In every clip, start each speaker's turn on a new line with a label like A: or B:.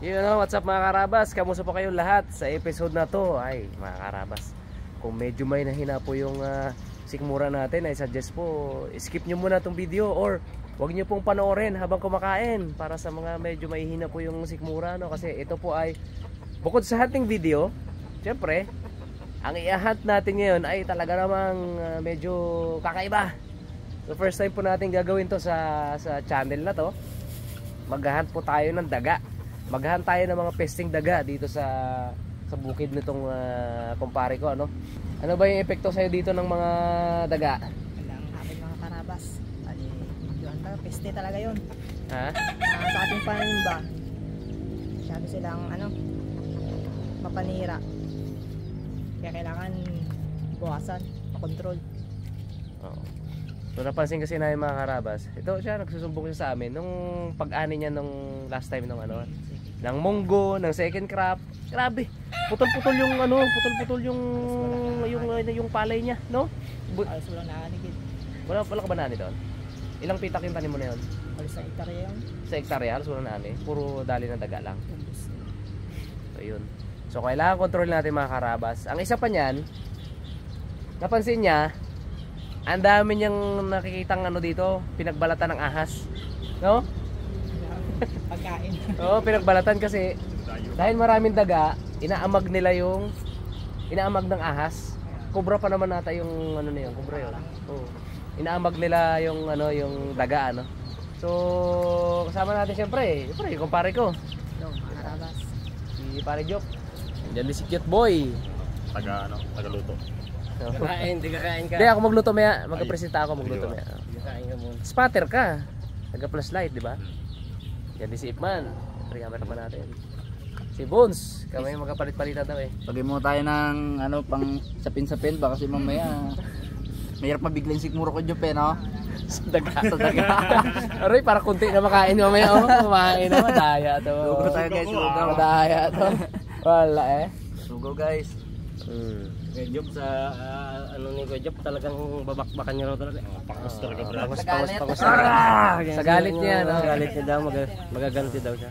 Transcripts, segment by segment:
A: You know, what's up mga karabas? Kamusta po kayong lahat sa episode na to? Ay, mga karabas, kung medyo may nahina po yung sikmura natin, ay suggest po, skip nyo muna tong video or wag nyo pong panoorin habang kumakain para sa mga medyo mahihina po yung sikmura, no? Kasi ito po ay, bukod sa hunting video, syempre, ang i-hunt natin ngayon ay talaga namang medyo kakaiba. So first time po natin gagawin to sa channel na to. Maghahunt po tayo ng daga. Maghahunt tayo ng mga pesting daga dito sa bukid nitong kumpare ko, ano? Ano ba yung epekto sa'yo dito ng mga daga?
B: Walang aking mga karabas. Ali, yun talaga, peste talaga yun.
A: Ha?
B: Sa ating panimba, masyado silang mapanira. Kaya kailangan buwasan, makontrol.
A: Oo. So napansin kasi namin mga karabas, ito siya, nagsusumbong siya sa amin nung pag-ani niya nung last time nung ng munggo, ng second crop. Grabe. Putol-putol yung putol-putol yung palay niya, no?
B: Alas walang naanigid.
A: Wala ka ba naani doon? Ilang pitak yung tanim mo na yun?
B: Alas sa hektarya yun.
A: Sa hektarya, halos walang naani. Puro dali ng daga lang. So yun. So kailangan kontrol natin mga karabas. Ang isa pa niyan, napansin niya, ang dami niyang nakikitang dito, pinagbalatan ng ahas. No?
B: Pagkain.
A: Oo, pinagbalatan kasi dahil maraming daga, inaamag ng ahas. Kubra pa naman nata yung na yun, kubra yun. Oo. Inaamag nila yung yung daga, ano. So, kasama natin siyempre yung kumpare ko.
B: No, mga karabas.
A: Si Pare Joke. Diyan si Cute Boy.
C: Tagaluto.
A: Hindi kakain ka. Hindi, ako magluto maya. Magkapresenta ako, magluto maya.
C: Kakain ka muna.
A: Spatter ka. Taga-flashlight, di ba? Yan si Ipman. Camera pa natin. Si Bones. Kami magkapalit-palitan daw eh.
D: Pagay mo tayo ng pang sapin-sapin ba kasi mamaya mahirap mabiglang sikmura ko Jope, no?
A: Sa daga. Aray, para kunti na makain mamaya. Kumain na, madaya to.
D: Lugaw tayo guys, lugaw.
A: Madaya to. Wala eh.
D: Lugaw guys.
C: Kuya Job sa ni Kuya Job talagang babakbakan niya raw talaga. Pakos talaga bro. Pakos.
A: Sa galit niya, no?
C: Sa galit niya daw, magaganti daw siya.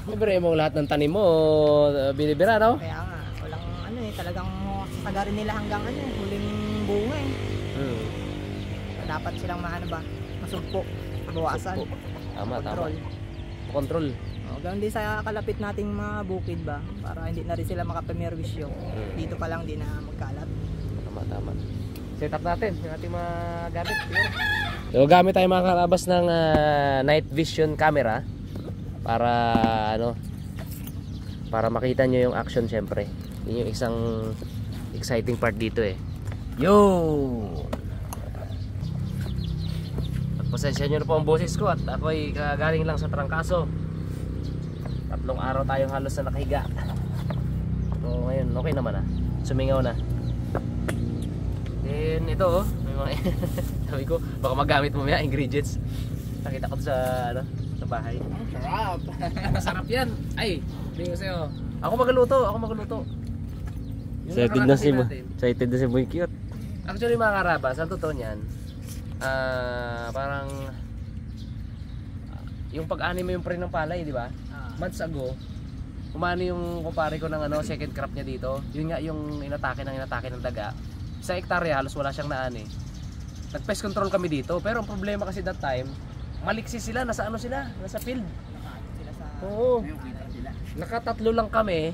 A: Libre mo lahat ng tanim mo, binibira, no?
B: Kaya nga, walang talagang sasagarin nila hanggang huling bunga eh. Dapat silang masugpo, bawasan.
A: Tama.
B: Control.
A: Control.
B: Ganun din sa kalapit nating mga bukid ba, para hindi na rin sila makapamerwisyo. Dito pa lang din na magkalat.
A: Tama. Set up natin yung ating mga gamit. So gamit tayo mga karabas ng night vision camera para para makita nyo yung action syempre. Yun yung isang exciting part dito eh.
D: Yo!
A: Pasensya nyo na po ang boses ko at ako'y galing lang sa trangkaso. 3 araw tayong halos na nakahiga. So ngayon okay naman sumingaw na. Then ito may mga sabi ko baka magamit mo mga ingredients. Nakita ko sa sa bahay.
D: Sarap!
A: Masarap yan. Ay, hindi ko sa'yo. Ako magluto.
C: Excited na si Boy Cute.
A: Actually mga karabas, ang totoo niyan, parang yung pag-ani mo yung pre ng palay, di ba? Months ago, umani yung kumpare ko ng second crop niya dito. Yun nga yung inatake ng daga. Sa hektarya halos wala siyang naani. Nag-pest control kami dito, pero ang problema kasi that time, maliksi sila, nasa nasa field.
B: Sila sa
A: Oo. Nakatatlo lang kami.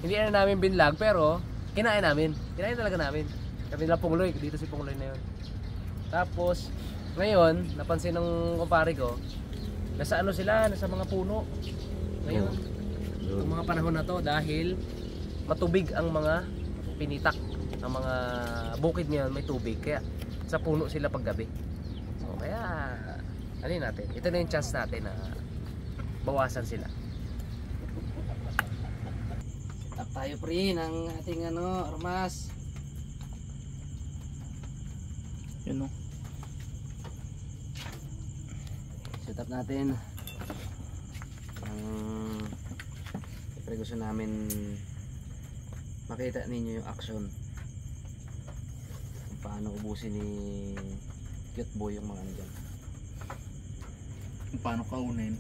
A: Hindi na namin binlag pero kinain talaga namin. Kami nila Pungloy, dito si Pungloy na yun. Tapos ngayon, napansin ng kumpare ko, nasa nasa mga puno. Ngayon, yung mga panahon na to dahil matubig ang mga pinitak, ang mga bukid ngayon may tubig, kaya sa puno sila paggabi. So kaya natin, ito na yung chance natin na bawasan sila.
D: Tap tayo pre ng ating armas. Yun o. Set up natin. Siyempre gusto namin makita ninyo yung action kung paano ubusin ni Cute Boy yung mga dyan. kung paano kaunin.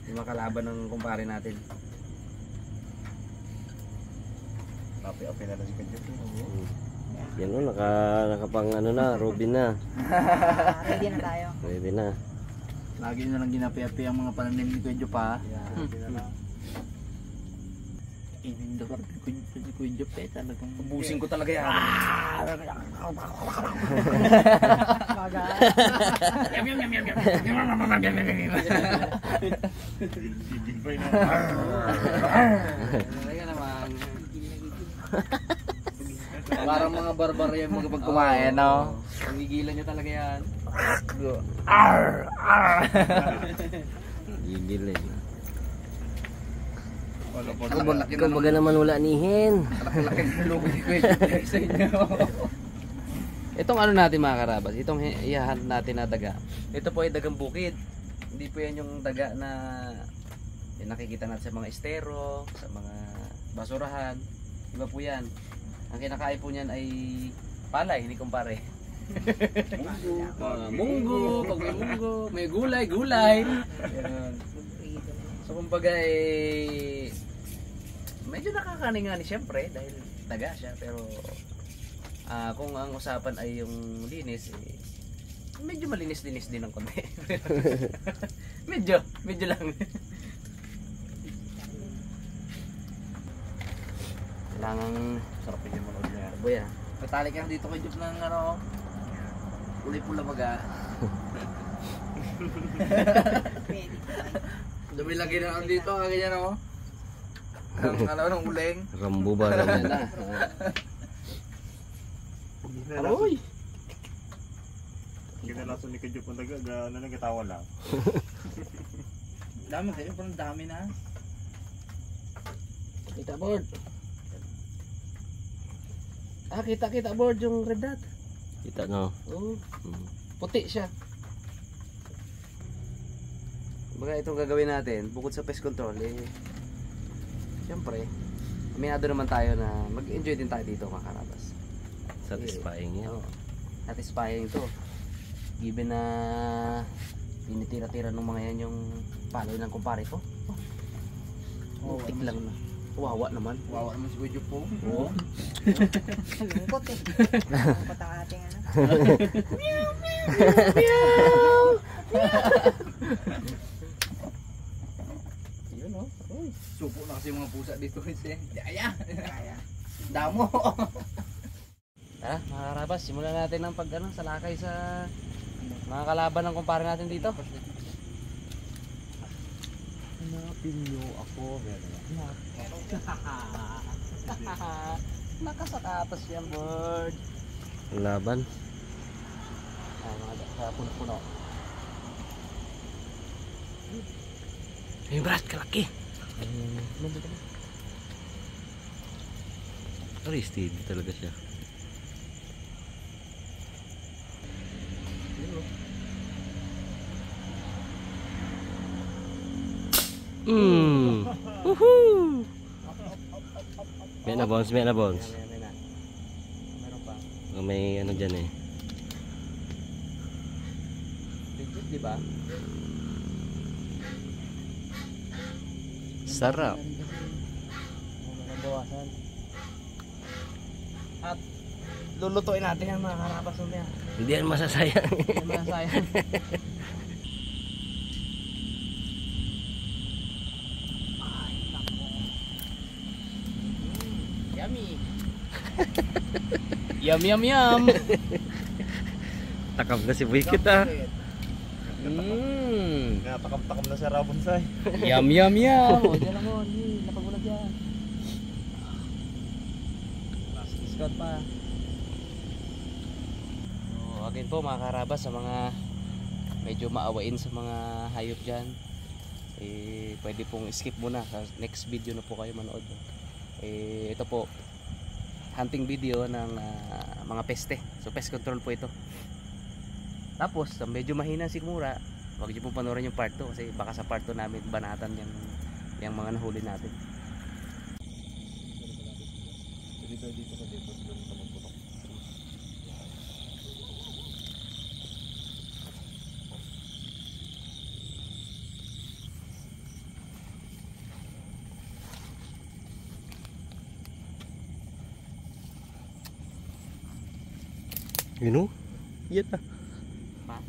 A: Yung mga kalaban ng kumpare natin.
C: Api-api na lang si Kajok.
E: Yan o, nakapang ano na, Ruby na.
B: Ready na tayo.
E: Ready na.
D: Lagi na lang ginapi-api ang mga pananim ni Kuya Jop ha. Ininda ka rin ni Kuya Jop eh. Talagang
A: Ubusin ko talaga yan.
D: Talaga naman. Parang mga barbaro yung mga pagkumain, no?
A: Nangigilan nyo talaga yan.
E: Gigil eh.
C: Wala po.
E: Kumbaga naman wala nihin.
D: Laki ng lugo ni Kuya Jop sa inyo.
A: Itong ano natin mga karabas, itong iyahan natin na daga. Ito po ay dagang bukid. Hindi po yan yung daga na nakikita natin sa mga estero, sa mga basurahan. Iba po yan. Ang kinakain po niyan ay palay, hindi kumpare. Munggo, pag may munggo, may gulay, gulay. Yan. So kumbaga medyo nakakaningan siyempre dahil daga siya, pero kung ang usapan ay yung linis, medyo malinis-linis din ng konti. medyo lang. Kailangang
C: Sarap yung manood niya.
A: buya.
D: Patali ka dito Kuya Jop ng ano, kulay-pula baga. Dumi lagi na lang dito, ganyan no? Ang ano ng uling.
E: Rambo ba naman na?
A: Aroy!
C: Kinalaso ni Kajok ang daga, ano nagkatawa lang.
D: Dami kayo, parang dami na.
A: Kita board. Kita board yung red dot.
E: Kita no.
A: Oh,
E: Hmm.
A: puti siya. Baga itong gagawin natin, bukod sa pest control, siyempre, aminado naman tayo na mag-enjoy din tayo dito mga karabas.
E: Satisfying yan.
A: Oo, satisfying to. Given na tinitira-tira ng mga yan yung paloy ng kumpare ko. Oh, tik lang na. Wawa naman.
D: Wawa naman si Kuya Jop po.
A: Oo.
B: Lungkot eh. Lungkot ang ating ano.
A: Yun oh.
D: Supo na kasi yung mga pusa dito kasi. Yaya! Damo!
A: Tara, mga karabas, simulan natin ang salakay sa mga kalaban ng kumpare natin dito. Hanapin nyo ako. Nakasakatas yan, bird.
E: Laban.
A: Mga puno-puno.
E: Ay, Brad, kalaki. Ay, steady talaga siya. Woohoo! May na bones, may na bones.
A: Meron pa.
E: May ano dyan eh.
A: Legit, di ba?
E: Sarap.
A: Bawasan. At lulutuin natin ang mga karabas mamaya.
E: Hindi yan masasayang.
A: Hindi naman sayang. Yummy. Yum.
E: Takam na si Wicked ah.
C: Natakam-takam na sa Rabonsay.
A: Yum. O, dyan lang mo. Napagulag yan. Scout pa. So, again po mga karabas, sa mga medyo maawain sa mga hayop dyan, pwede pong skip muna. Sa next video na po kayo manood. Ito po, hunting video ng mga peste. So pest control po ito. Tapos medyo mahina si Sikmura, huwag niyo pong panoorin yung part 2 kasi baka sa part 2 namin banatan yung mga nahuli natin.
E: Yun o. Yan na.
A: Pa?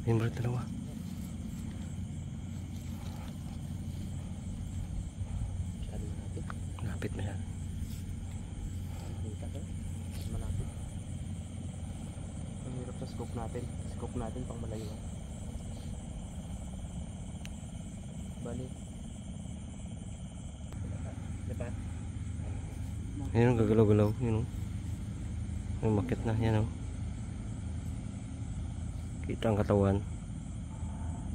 E: Ayun bro, dalawa. Lapit na yan.
A: Malapit. Ang hirap sa scope natin. Scope natin pang malayo. Bali. Diba?
E: Ayun, gagalaw-galaw. Yun o. Ay, makit na. Yan o. Kita ang katawan.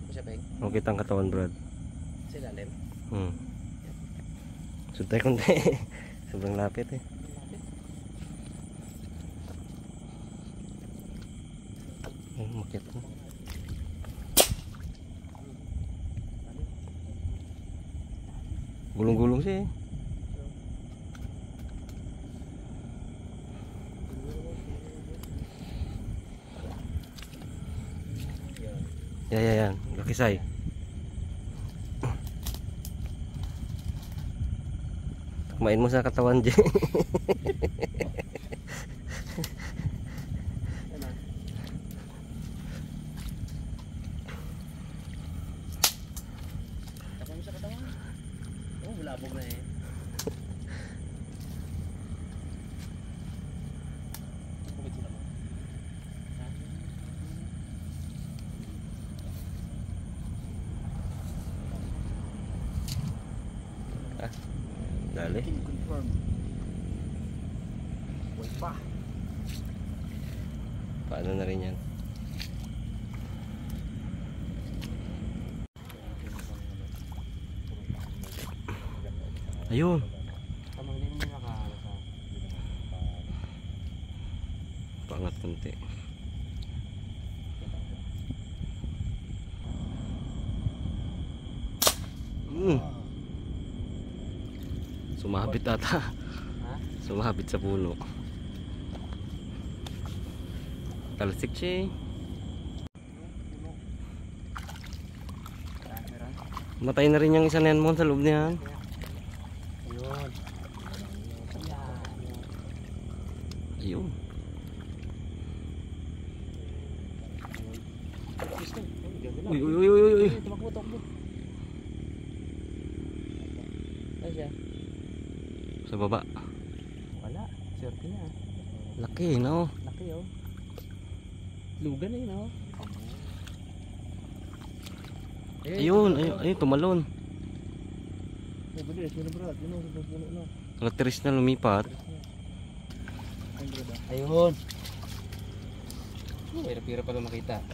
A: Siya ba
E: O, kita ang katawan, Brad.
A: sa ilalim?
E: Suntay konti. Sobrang lapit eh. Ayun, makit na. Gulong-gulong siya eh. Yan. Kakisay. Takmain mo sa katawan, Jay.
A: Tapos mo sa katawan. Oh, bulabog na eh. Bukit sila mo.
E: Dali.
D: Confirm. Uy pa.
E: Paano na rin yan? Ayun.
A: Tamang din mo nakaano sa
E: Pangat konti. Sumabit ata.
A: ha?
E: Sumabit sa puno. Talsik siya eh. Matay na rin yung isa na yan mo sa loob niyan.
A: Ayun.
E: Ayun. Uy.
A: Tumakbo. Ay siya.
E: Sa baba.
A: Wala. Swerte na.
E: Laki no.
A: Laki oh. Lugan na yun oh.
E: Ayun, tumalon. Nagtiris na lumipat.
A: Ayun. Hirap-hirap pala makita.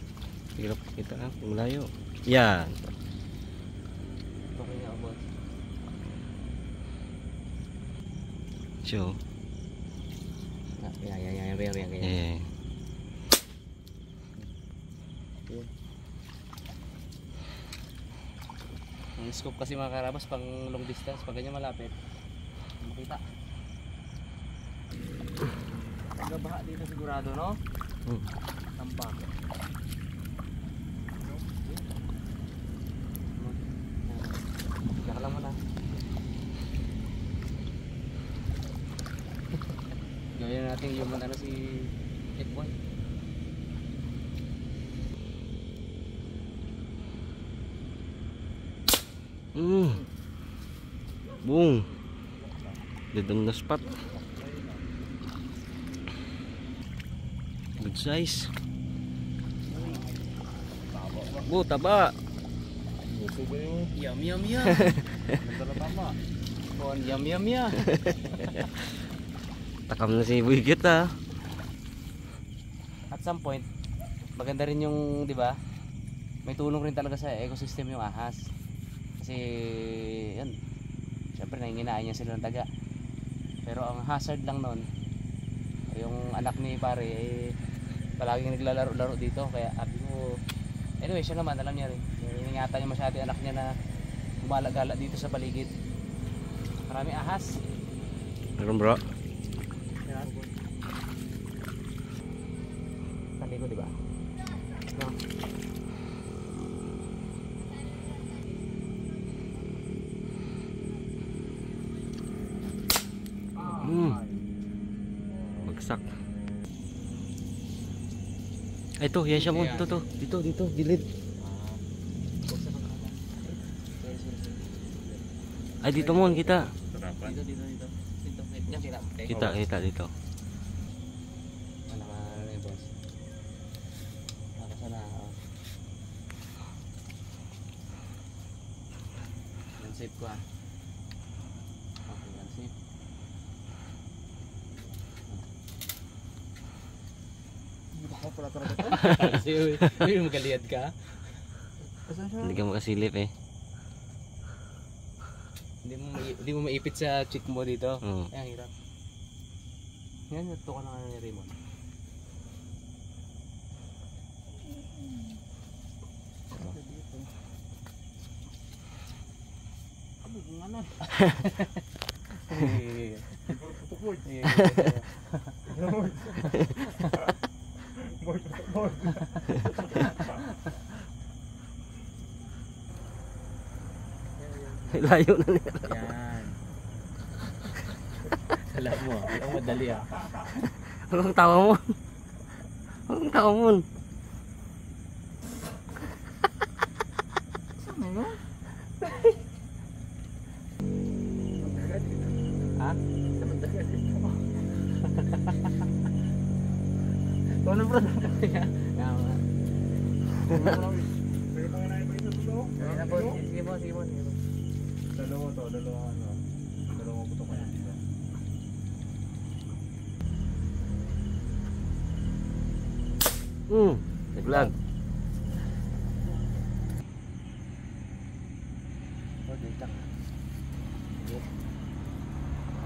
E: Hirap kita ha, malayo. Yan.
A: Okay nga boss.
E: Show.
A: Yan.
E: Eh.
A: Ang scope kasi mga karabas pang long distance, pag ganyan malapit makita. Pagbaha dito sigurado no? Tampak. Kaya lang mo na. Gawin natin yung ano si Hitboy.
E: Boom. Dead on the spot. Good size. Taba.
A: Yum. Bon, yum.
E: Takam na si Buigit ha.
A: At some point, maganda rin yung, di ba? May tulong rin talaga sa ecosystem yung ahas. Kasi yan, syempre nanginginaan niya sila ng daga. Pero ang hazard lang nun, yung anak ni pare eh, palaging naglalaro-laro dito. Kaya sabi ko, anyway siya naman alam niya rin, iningatan niya masyado yung anak niya na gumalagala dito sa paligid. Marami ahas.
E: Meron bro.
A: Tali ko diba? No.
E: Bagsak. Ay, ito, yan siya mo. Ito. Dito, gilid. Ay, dito mo, kita. Kita dito.
D: Save ko ah. Okay, yan save.
B: Ako pala talaga to.
D: Kasi uy, magaliad ka.
E: Hindi ka makasilip eh.
D: Hindi mo maipit sa chick mo dito.
E: Oo.
D: Ay, ang hirap. Yan, natuto ka na nga ni Raymond.
B: Ano?
E: Layo na niya.
D: Yan. Alam mo, ang madali ah.
E: Ang tawa mo. Ang tawa mo.
B: Saan na yun?
D: Ha?
B: Ano bro?
D: Sige mo.
C: Dalawa puto ka na dito.
E: Naglag.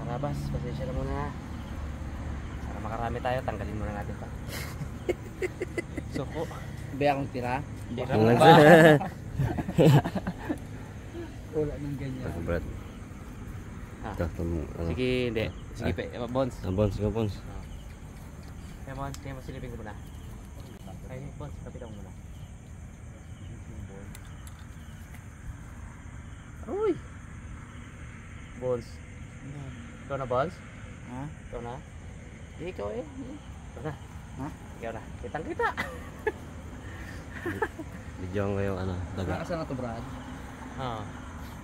A: Karabas, pasensya na muna. Para makarami tayo, tanggalin muna natin pa.
D: Suko.
B: Ba akong tira?
D: Hindi
B: Wala nang ganyan.
E: Ako, Brad.
A: Ah.
E: Ito, ano.
A: Sige, hindi. Sige, Bons.
E: Bons.
A: Kaya mo, silipin ko muna. Kaya Bons, kapitan mo muna. Uy! Bons. Ikaw na, Bons?
B: Ha?
A: Ikaw na? Hindi, ikaw eh. Ikaw na.
B: Ha?
A: Ikaw na. Kitang-kita.
E: Bidyoan ko yung ano, daga.
B: Nakasaan na to, Brad?
A: Oo.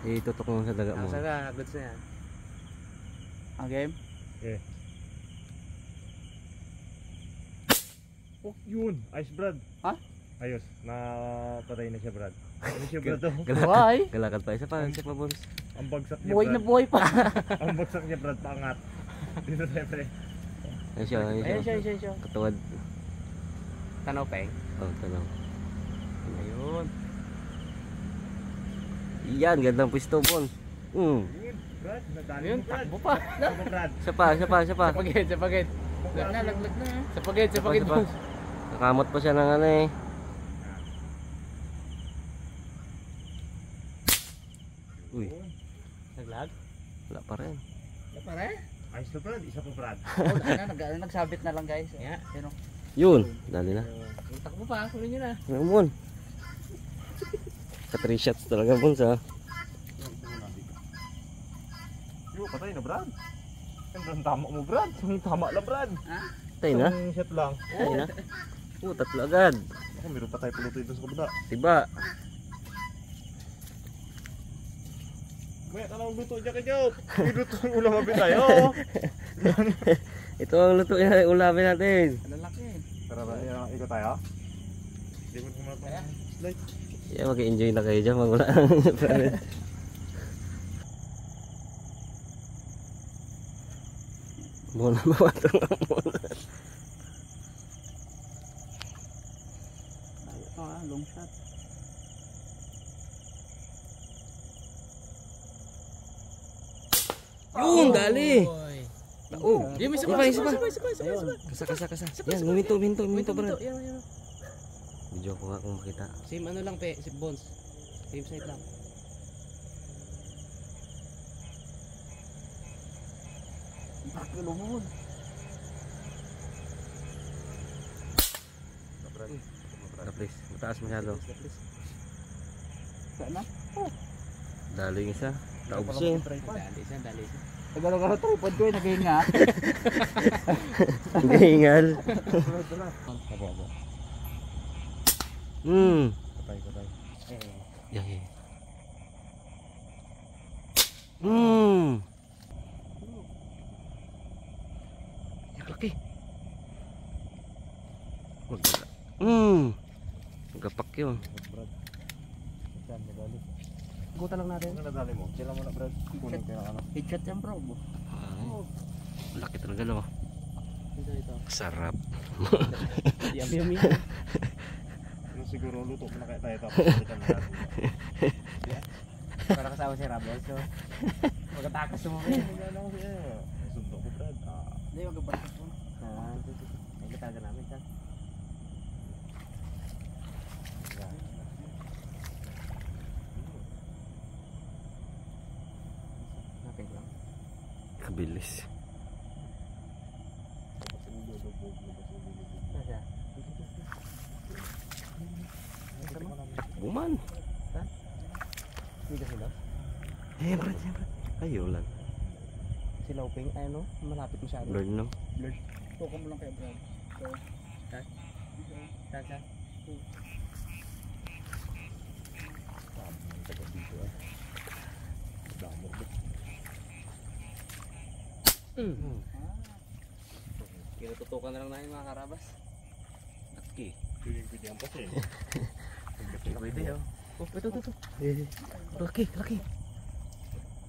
E: Itutok mo sa daga mo.
A: Asa ka? Goods na yan.
B: Ang game?
C: Okay. Oh, yun. Ayos, Brad.
B: Ha?
C: Ayos. Napatay na siya, Brad. Ano siya, Brad? Oh?
B: Why?
E: Galakad pa. Isa pa, Bons.
C: Ang bagsak niya,
B: Buhay
C: Brad.
B: na buhay pa.
C: Ang bagsak niya, Brad. Paangat. Dito tayo, pre.
E: Ayun siya.
A: Ayun siya.
E: Katuwad.
A: Tanaw, Peng.
E: Oh, tanaw.
A: Ayun.
E: Yan, gandang pwesto, Bons.
C: Yun, Brad. Nadali
A: Ayun,
C: mo, Brad.
A: takbo pa.
C: Takbo, Brad.
E: Isa pa.
A: Sa pagid.
B: Nalaglag na.
A: Sa pagid, Bons.
E: Nakamot pa siya ng ano eh. Uy,
A: Naglag?
E: wala pa rin.
B: Pare?
C: Ayos na, Brad. Isa pa, Brad.
B: Nagsabit na lang guys.
A: Yeah.
B: Sino?
E: Yun, dali na.
A: Takbo pa, kunin nyo na.
E: Ramon. Ka 3 shots talaga, Bons, ha.
C: Yo, patay na, Brad. Ang tama mo, Brad. Ang tama lang, Brad.
E: Tay na.
C: Isang shot lang.
E: Tay na. Tatlo agad.
C: Ako, meron pa tayo puluto dito sa kabila.
E: Tiba.
C: Maya ka lang luto dyan kay Job. Luto yung ulam mabit tayo.
E: Ito ang luto yung ulamin natin.
B: Lalaki.
C: Tara ba, ikot tayo? Hindi mo kumapaya. Slide.
E: Yeah, mag-enjoy na kayo dyan. Magula. Muna ba ito nga muna?
B: Long shot.
E: Yun, dali! Oh,
A: Di, may
E: isa pa. Kasa. Yan, minto, Brad.
A: Yan.
E: Video ko nga kung makita.
A: Same ano lang, si Bons. Same side lang.
B: Bakit lumon?
E: Please, mataas masyado.
B: Sana?
E: Dali yung isa. Taob siya.
A: Dali isa.
B: Nagalaw tripod ko naghinga.
E: Gahingal. Patay.
A: Eh,
E: Yeah. Laki. Gapak yun.
A: Gutan lang natin.
C: Nadali mo. Kailan mo na Brad. Kunin ko yung ano.
D: Headshot yan bro.
E: Laki talaga no.
A: Ito.
E: Sarap.
A: Yummy.
C: Ano siguro luto mo na kaya tayo tapos balikan na natin.
A: Para kasama si Rabos. So, magatakas mo.
C: Ano ko siya. Sundo ko Brad.
D: Hindi, magabalik mo.
A: Ay, talaga namin dyan. Napig lang.
E: Kabilis.
A: Nasya?
E: Buman.
A: Hindi ka sila?
E: Siyempre. Ayaw lang.
A: Sila uping, ano, malapit masyado.
E: Blurred no.
D: Tukan mo lang kay Brad.
A: Saan? Kinututukan na lang namin mga karabas.
E: Laki.
C: Tuwing ko dyan kasi.
A: Pwede oh. Oh, ito. Laki.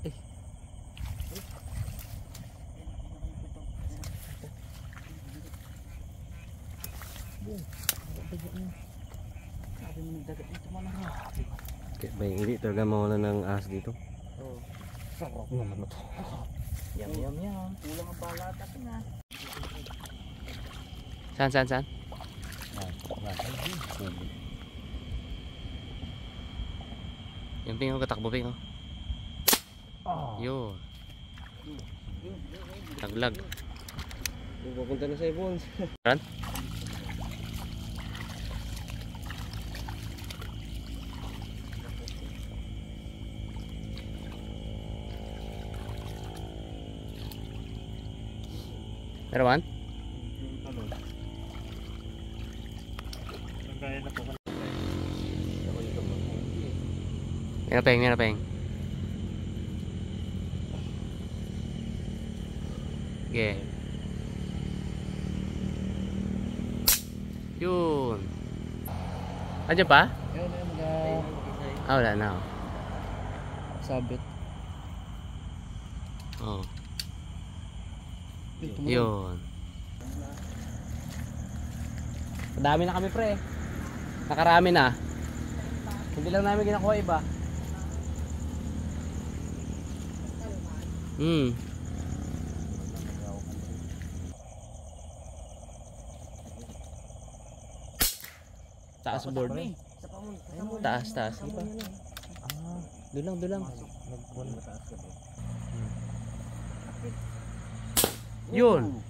A: Eh.
D: Sabi mo nagdagat dito mo na.
E: Kaya ba hindi talaga mawala ng ahas dito?
A: Oh.
C: Sarap naman na to.
A: Yum.
D: Kulang ang balatak na.
A: Saan? Yung pingo katakbo pingo. Yun. Laglag.
E: Pupunta na sa ibon.
A: Run. Meron?
C: Kaya na po.
A: May napeng. Okay. Yun. Andiyan pa? Wala na.
D: Sabit.
A: Oh. Yun. Madami na kami pre. Nakarami na. Hindi lang namin ginakuha iba. Taas board. Taas. Iba. Dulang. Yun.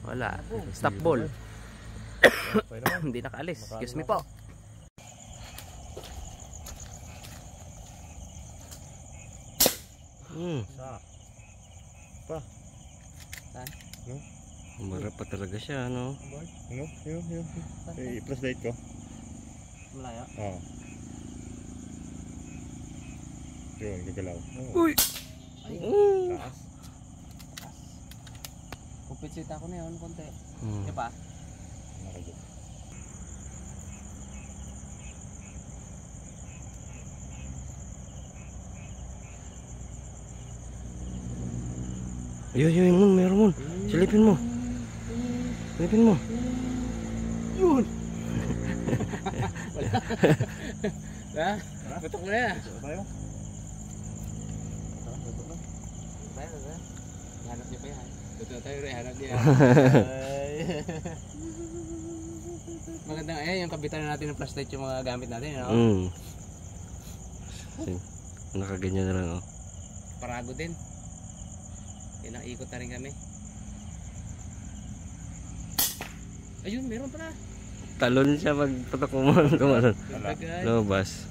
A: Wala. Stop ball. Hindi nakaalis. Excuse me po.
E: Marap pa talaga siya, no?
C: Ano? Yun. I-press light ko.
A: Malaya.
C: Oo. Yun, gagalaw.
A: Uy!
C: Taas.
A: Pupitsit ako na yun, konti.
E: Hmm.
A: Diba?
C: Nakagit.
E: Yun, meron mo. Silipin mo.
A: Yun! Ha? Batok mo na yan.
C: Tayo?
A: Hanap niya pa yan. Totoo tayo rin, hanap niya. Magandang ayan, yung kabitan na natin ng flashlight yung mga gamit natin, no?
E: Nakaganyan na lang, oh.
A: Parago din. Yan, nakikot na rin kami. Ayun, meron pala.
E: Talon siya pag patok mo tumalon.
A: Tagay.
E: Lumabas.